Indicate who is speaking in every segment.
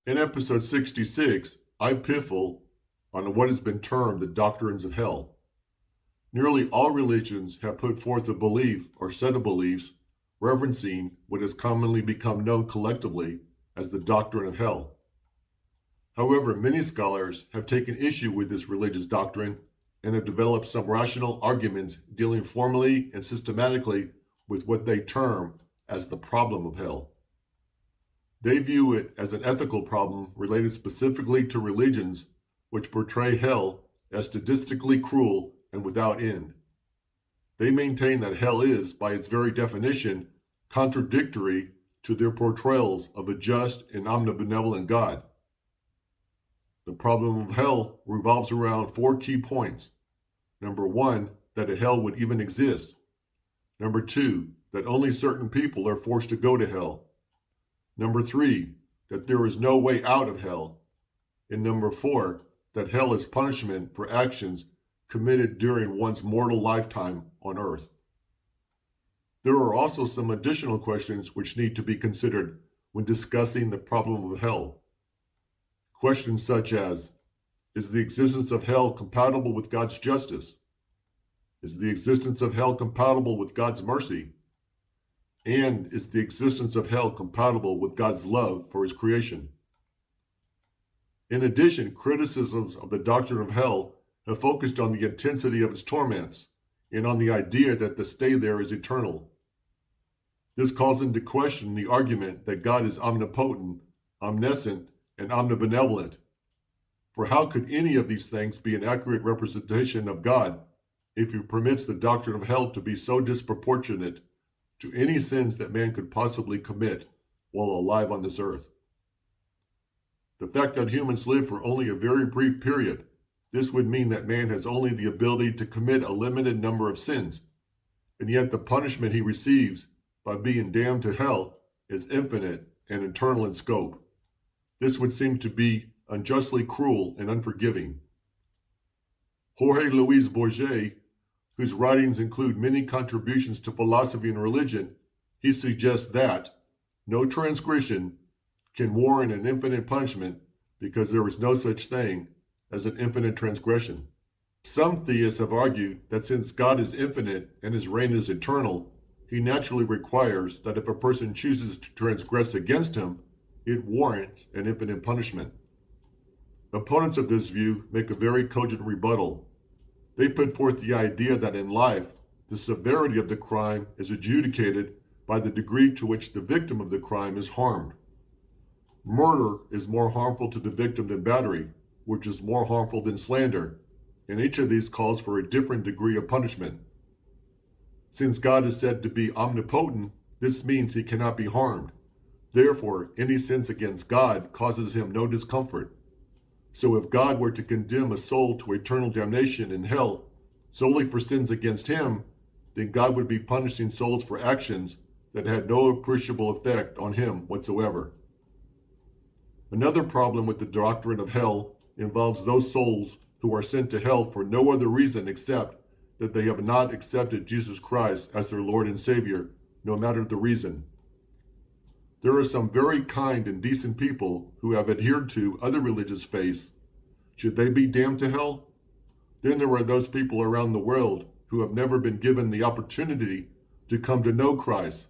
Speaker 1: In episode 66, iPiffle on what has been termed the Doctrines of Hell. Nearly all religions have put forth a belief or set of beliefs referencing what has commonly become known collectively as the doctrine of hell. However, many scholars have taken issue with this religious doctrine and have developed some rational arguments dealing formally and systematically with what they term as the problem of hell. They view it as an ethical problem related specifically to religions which portray hell as sadistically cruel and without end. They maintain that hell is, by its very definition, contradictory to their portrayals of a just and omnibenevolent God. The problem of hell revolves around four key points. Number one, that a hell would even exist. Number two, that only certain people are forced to go to hell. Number three, that there is no way out of hell. And number four, that hell is punishment for actions committed during one's mortal lifetime on earth. There are also some additional questions which need to be considered when discussing the problem of hell. Questions such as, is the existence of hell compatible with God's justice? Is the existence of hell compatible with God's mercy? And is the existence of hell compatible with God's love for his creation? In addition, criticisms of the doctrine of hell have focused on the intensity of its torments and on the idea that the stay there is eternal. This calls into question the argument that God is omnipotent, omniscient, and omnibenevolent. For how could any of these things be an accurate representation of God if he permits the doctrine of hell to be so disproportionate to any sins that man could possibly commit while alive on this earth? The fact that humans live for only a very brief period, this would mean that man has only the ability to commit a limited number of sins, and yet the punishment he receives by being damned to hell is infinite and eternal in scope. This would seem to be unjustly cruel and unforgiving. Jorge Luis Borges, whose writings include many contributions to philosophy and religion, he suggests that no transgression can warrant an infinite punishment because there is no such thing as an infinite transgression. Some theists have argued that since God is infinite and his reign is eternal, he naturally requires that if a person chooses to transgress against him, it warrants an infinite punishment. Opponents of this view make a very cogent rebuttal. They put forth the idea that in life, the severity of the crime is adjudicated by the degree to which the victim of the crime is harmed. Murder is more harmful to the victim than battery, which is more harmful than slander, and each of these calls for a different degree of punishment. Since God is said to be omnipotent, this means he cannot be harmed. Therefore, any sins against God causes him no discomfort. So if God were to condemn a soul to eternal damnation in hell solely for sins against him, then God would be punishing souls for actions that had no appreciable effect on him whatsoever. Another problem with the doctrine of hell involves those souls who are sent to hell for no other reason except that they have not accepted Jesus Christ as their Lord and Savior, no matter the reason. There are some very kind and decent people who have adhered to other religious faiths. Should they be damned to hell? Then there are those people around the world who have never been given the opportunity to come to know Christ.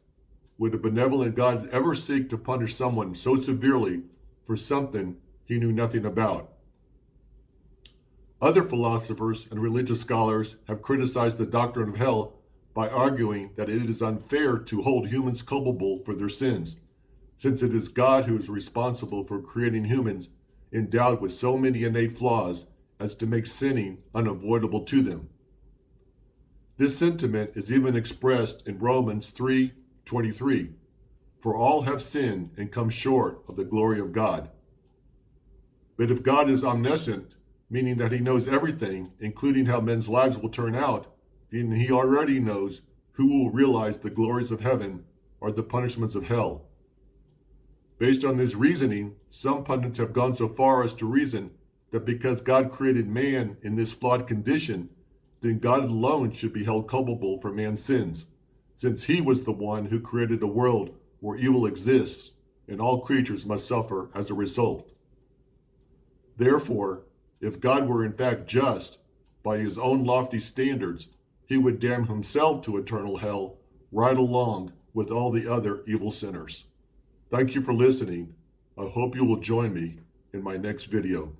Speaker 1: Would a benevolent God ever seek to punish someone so severely for something he knew nothing about? Other philosophers and religious scholars have criticized the doctrine of hell by arguing that it is unfair to hold humans culpable for their sins, since it is God who is responsible for creating humans endowed with so many innate flaws as to make sinning unavoidable to them. This sentiment is even expressed in Romans 3:23, for all have sinned and come short of the glory of God. But if God is omniscient, meaning that he knows everything, including how men's lives will turn out, then he already knows who will realize the glories of heaven or the punishments of hell. Based on this reasoning, some pundits have gone so far as to reason that because God created man in this flawed condition, then God alone should be held culpable for man's sins, since he was the one who created a world where evil exists, and all creatures must suffer as a result. Therefore, if God were in fact just, by his own lofty standards, he would damn himself to eternal hell right along with all the other evil sinners. Thank you for listening. I hope you will join me in my next video.